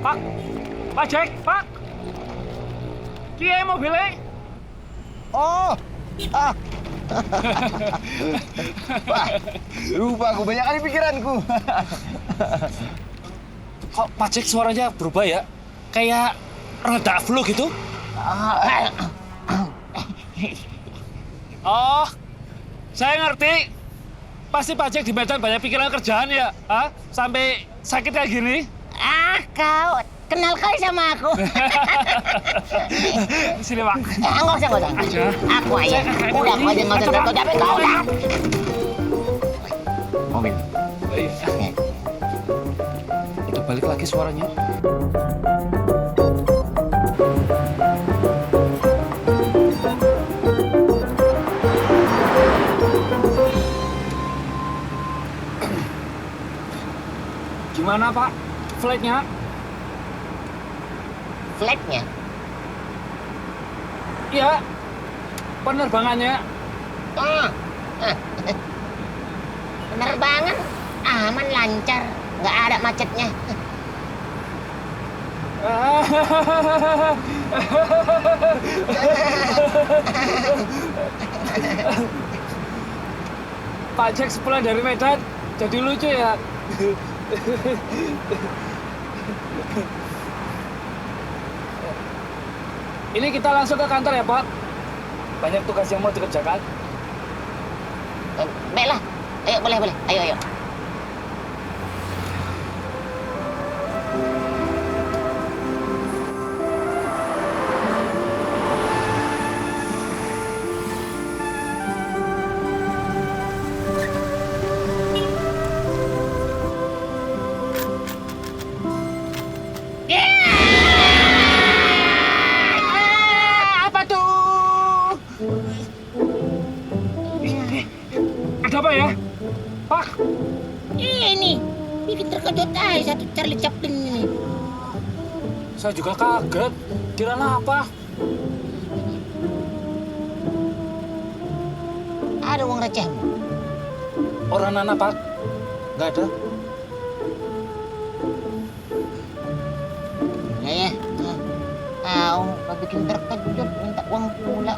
Pak, Pak Jack, Pak. Kiai mobilnya. Oh, ah. Wah, lupa aku banyak kali pikiranku. Kok Pak Jack suaranya berubah ya? Kayak rada flu gitu? Oh, saya ngerti. Pasti Pak Jack di Medan banyak pikiran kerjaan ya? Hah? Sampai sakit kayak gini? Ah, kau kenal kali sama aku. Sini, Pak. Nggak usah. Aja. Aku aja. Udah, aku aja nggak usah capek kau udah. Mobil. Udah balik lagi suaranya. Gimana, Pak? Flightnya? Flightnya? Iya. Penerbangannya. Penerbangan aman lancar, nggak ada macetnya. Pak Jack sepulang dari Medan jadi lucu ya. Ini kita langsung ke kantor ya, Pak. Banyak tugas yang mau dikerjakan. Baiklah, ayo boleh. Ayo. Apa tuh? Ada apa ya? Pak, Ini bikin terkejut aja satu Charlie Chaplin ini. saya juga kaget. Kira apa? Ada uang receh. Orang Nana, Pak. Nggak ada. Ya. Kau bikin terkejut minta uang pula.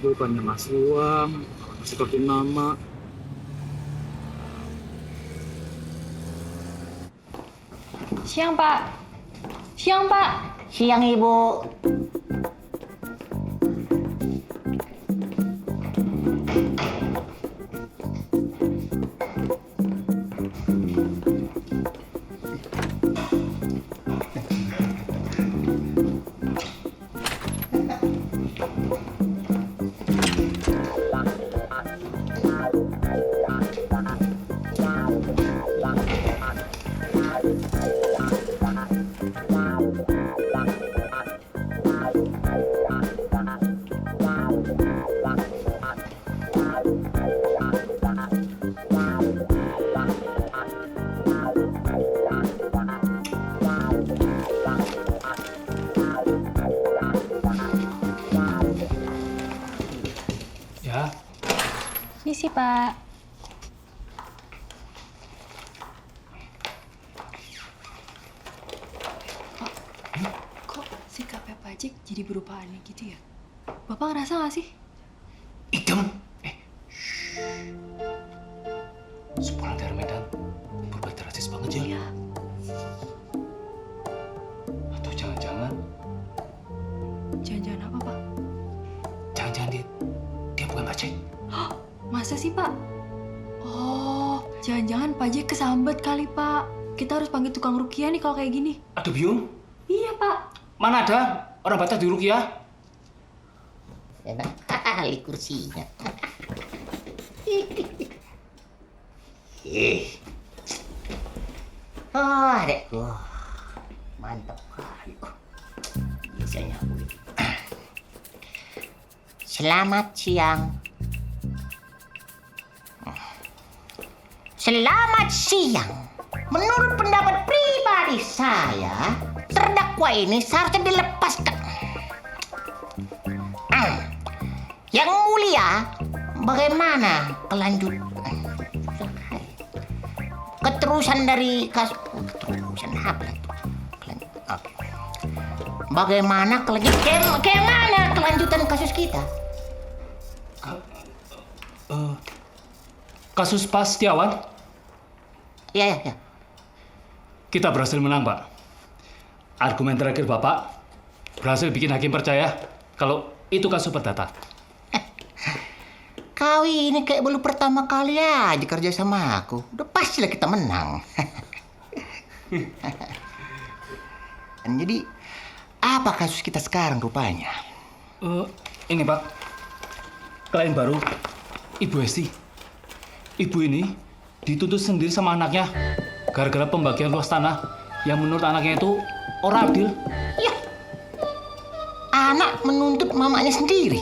Bukannya ngasih uang, ngasih kartu nama. Siang, Pak. Siang, Ibu. Ya, Misi, Pak. Kok sikapnya Pak Jack jadi berubah aneh gitu ya? Bapak ngerasa nggak sih? idem. Sepulang dari Medan, berubah drastis banget ya. Iya. Atau jangan-jangan Jangan-jangan apa, Pak? dia bukan Pak Jack. Masa sih, Pak? Oh, jangan-jangan Pak Jack kesambet kali, Pak. Kita harus panggil tukang rukiah nih kalau kayak gini. Aduh, Biung. Iya, Pak. Mana ada orang Batak di Rukiah? Enak kali kursinya. Oh, adekku. Mantap kali. Biasanya aku. Selamat siang. Selamat siang. Menurut pendapat pribadi saya, terdakwa ini seharusnya dilepaskan. Yang mulia, bagaimana keterusan dari kasus... Keterusan apa itu? Oke. Bagaimana kelanjutan kasus kita? Kasus Pak Setiawan, Ya. kita berhasil menang, Pak. Argumen terakhir Bapak berhasil bikin hakim percaya kalau itu kasus perdata. Kau ini kayak baru pertama kali aja kerja sama aku. Udah pastilah kita menang. Dan jadi, apa kasus kita sekarang rupanya? Ini Pak, klien baru, Ibu Esti. Ibu ini dituntut sendiri sama anaknya gara-gara pembagian luas tanah yang menurut anaknya itu ora adil. Ya, anak menuntut mamanya sendiri.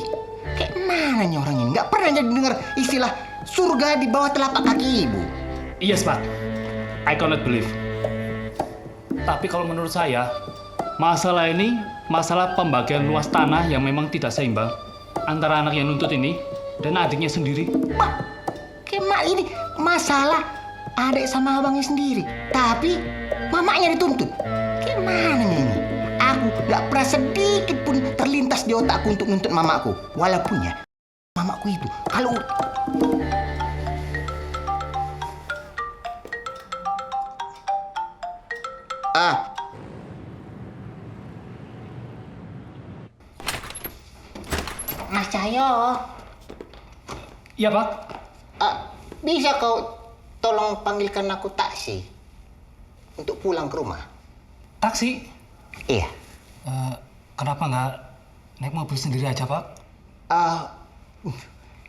Kayak mana nih orang ini? Nggak pernah jadi dengar istilah surga di bawah telapak kaki ibu. Yes, Pak. I cannot believe. Tapi kalau menurut saya, masalah ini masalah pembagian luas tanah yang memang tidak seimbang antara anak yang nuntut ini dan adiknya sendiri. Pak, kayak ini masalah adik sama abangnya sendiri. Tapi mamanya dituntut. Kayak mana nih ini? Aku gak pernah sedikit pun terlintas di otakku untuk nuntut mamaku. Walaupun ya, mamaku itu kalau... Mas Cahyo, Iya, Pak. bisa kau tolong panggilkan aku taksi untuk pulang ke rumah? Taksi? Iya. Kenapa nggak naik mobil sendiri aja, Pak?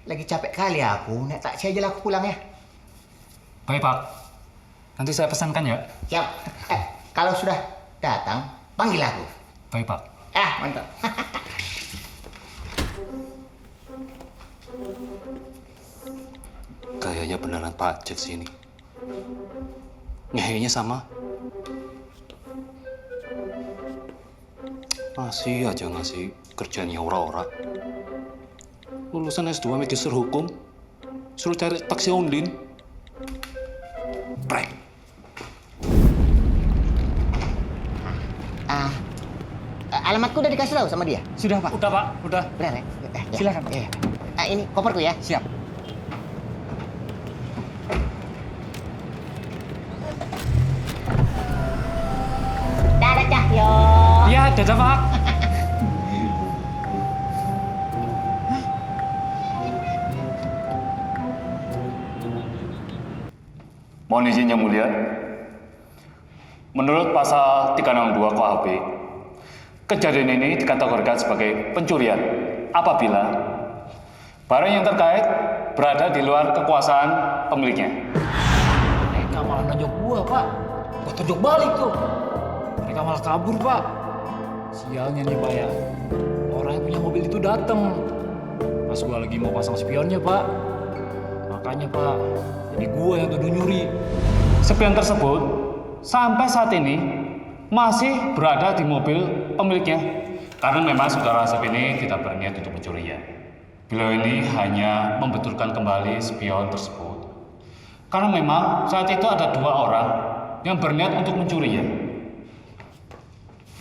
Lagi capek kali aku. Naik taksi aja lah aku pulang ya. Baik, Pak. Nanti saya pesankan ya. Siap. Kalau sudah datang, panggil aku. Baik, Pak. Mantap. Kayaknya beneran Pak Jack sini. Ngehenya sama. Masih aja ngasih kerjaan yang ora-ora. Lulusan S2 Magister Hukum, suruh cari taksi online. Brek. Alamatku udah dikasih tahu sama dia. Sudah, Pak. Udah, Pak. Udah. Benar ya? Silakan, Pak. Iya. Ini koperku ya. Siap. Dadah Cahyo. Iya, dadah, Pak. Mohon izin yang mulia. Menurut pasal 362 KUHP, kejadian ini dikategorikan sebagai pencurian apabila barang yang terkait berada di luar kekuasaan pemiliknya. Mereka malah nonjok gua, Pak. Gua tonjok balik tuh. Mereka malah kabur, Pak. Sialnya nih, Pak ya. Orang yang punya mobil itu datang. Pas gua lagi mau pasang spionnya, Pak. Makanya, Pak, jadi gua yang tuduh nyuri. Spion tersebut sampai saat ini masih berada di mobil pemiliknya. Karena memang saudara Asep ini tidak berniat untuk mencurinya. Beliau ini hanya membetulkan kembali spion tersebut. Karena memang saat itu ada 2 orang yang berniat untuk mencurinya.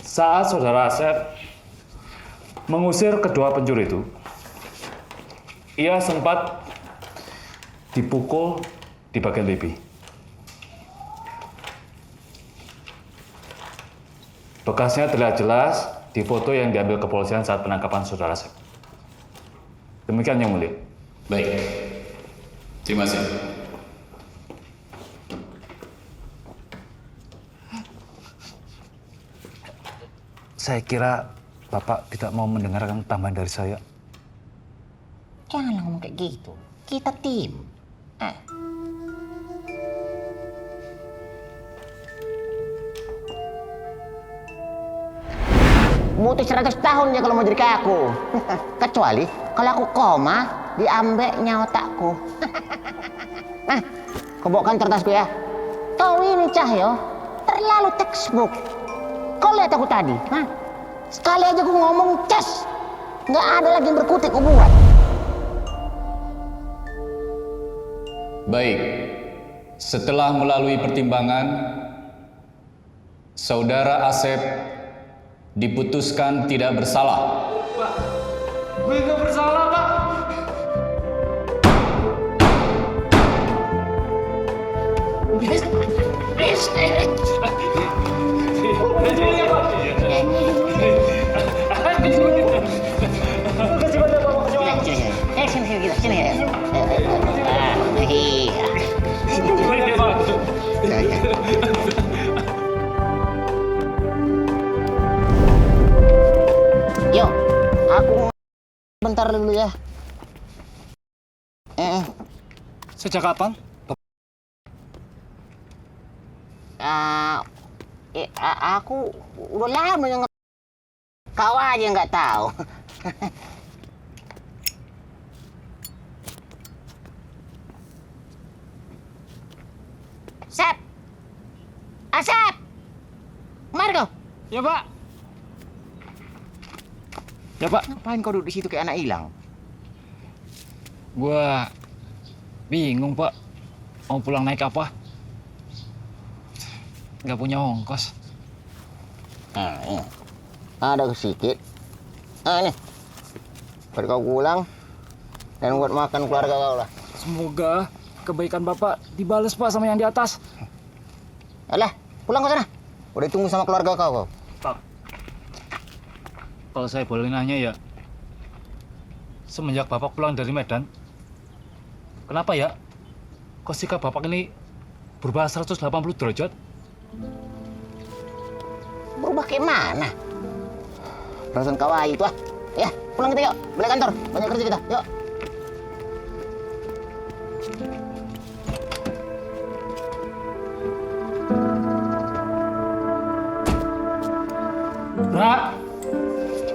Saat saudara Asep mengusir kedua pencuri itu, ia sempat dipukul di bagian pipi. Bekasnya terlihat jelas di foto yang diambil kepolisian saat penangkapan saudara Asep. Demikian yang mulia. Baik. Terima kasih. Saya kira Bapak tidak mau mendengarkan tambahan dari saya. Janganlah ngomong kayak gitu. Kita tim. Butuh 100 tahun ya kalau mau jadi kayak aku. Kecuali kalau aku koma, diambeknya otakku. Nah, kau bawakan kertasku ya. Kau ini Cahyo, terlalu textbook. Kau lihat aku tadi, sekali aja aku ngomong ces. Nggak ada lagi yang berkutik aku buat. Baik, setelah melalui pertimbangan, Saudara Asep diputuskan tidak bersalah. Gue nggak bersalah, Pak. Yo, aku bentar dulu ya. Sejak kapan? Aku udah lama yang kau aja nggak tahu. Sep, Asep, mari kau. Ya, Pak. Ya, Pak. Ngapain kau duduk di situ kayak anak hilang? Gua bingung, Pak. Mau pulang naik apa? Nggak punya ongkos. Ini. Ada sedikit. Ini. Buat kau pulang dan buat makan keluarga kau lah. Semoga kebaikan Bapak dibales, Pak, sama yang di atas. Alah, pulang ke sana. Udah tunggu sama keluarga kau. Pak, kalau saya boleh nanya ya, semenjak Bapak pulang dari Medan, kenapa ya kok sikap Bapak ini berubah 180 derajat? Berubah kayak mana? Perasaan kawaii itu ah. Ya, pulang kita yuk. Balik kantor. Banyak kerja kita. Yuk. Ra!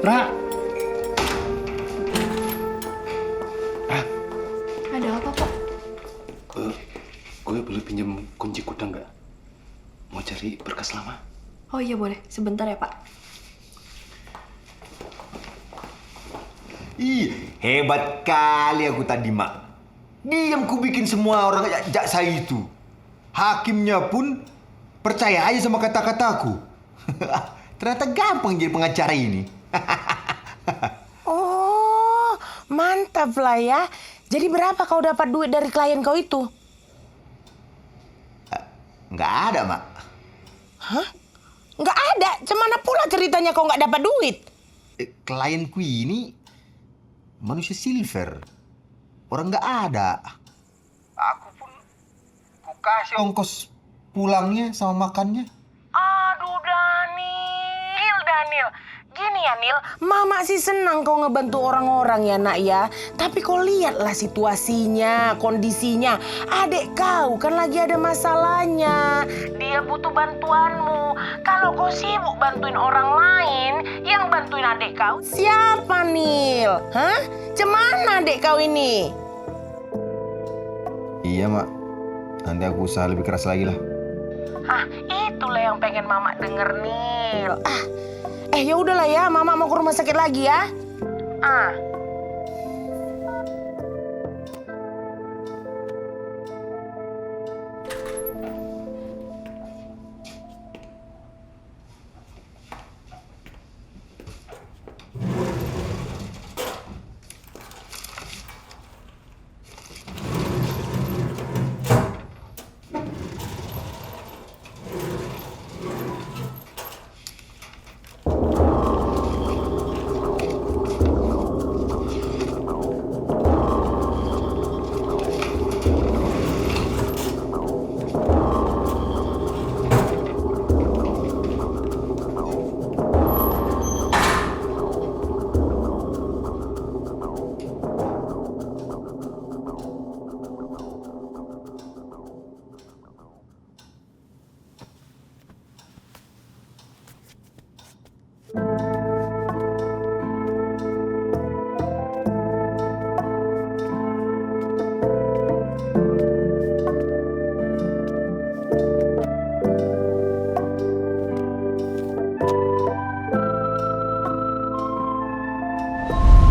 Ra! Ada apa, Pak? Gue boleh pinjam kunci gudang nggak? Mau cari berkas lama. Oh iya boleh, sebentar ya, Pak. Ih, hebat kali aku tadi, Mak. Diam ku bikin semua orang jaksa itu. Hakimnya pun percaya aja sama kata-kataku. Ternyata gampang jadi pengacara ini. Oh, mantap lah ya. Jadi berapa kau dapat duit dari klien kau itu? Nggak ada, Mak. Hah? Nggak ada? Cemana pula ceritanya kau nggak dapat duit? Klienku ini manusia silver. Orang nggak ada. Aku pun ku kasih ongkos pulangnya sama makannya. Aduh, Daniel. Gini ya, Nil. Mama sih senang kau ngebantu orang-orang ya, Nak ya. Tapi kau lihatlah situasinya, kondisinya. Adik kau kan lagi ada masalahnya. Dia butuh bantuanmu. Kalau kau sibuk bantuin orang lain, yang bantuin adik kau siapa, Nil? Hah? Cemana adik kau ini? Iya, Mak. Nanti aku usaha lebih keras lagi lah. Ah, itulah yang pengen Mama denger, Nil. Ya udahlah ya, Mama mau ke rumah sakit lagi ya.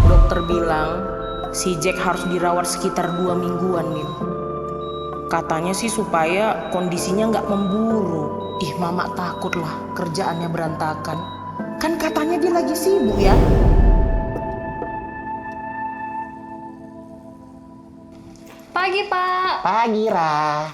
Dokter bilang si Jack harus dirawat sekitar 2 mingguan, Nil. Katanya sih supaya kondisinya nggak memburuk. Ih, Mama takut lah kerjaannya berantakan. Kan katanya dia lagi sibuk ya. Pagi, Pak. Pagi, Ra.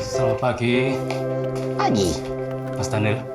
Selamat pagi, Pagi. Mas Daniel.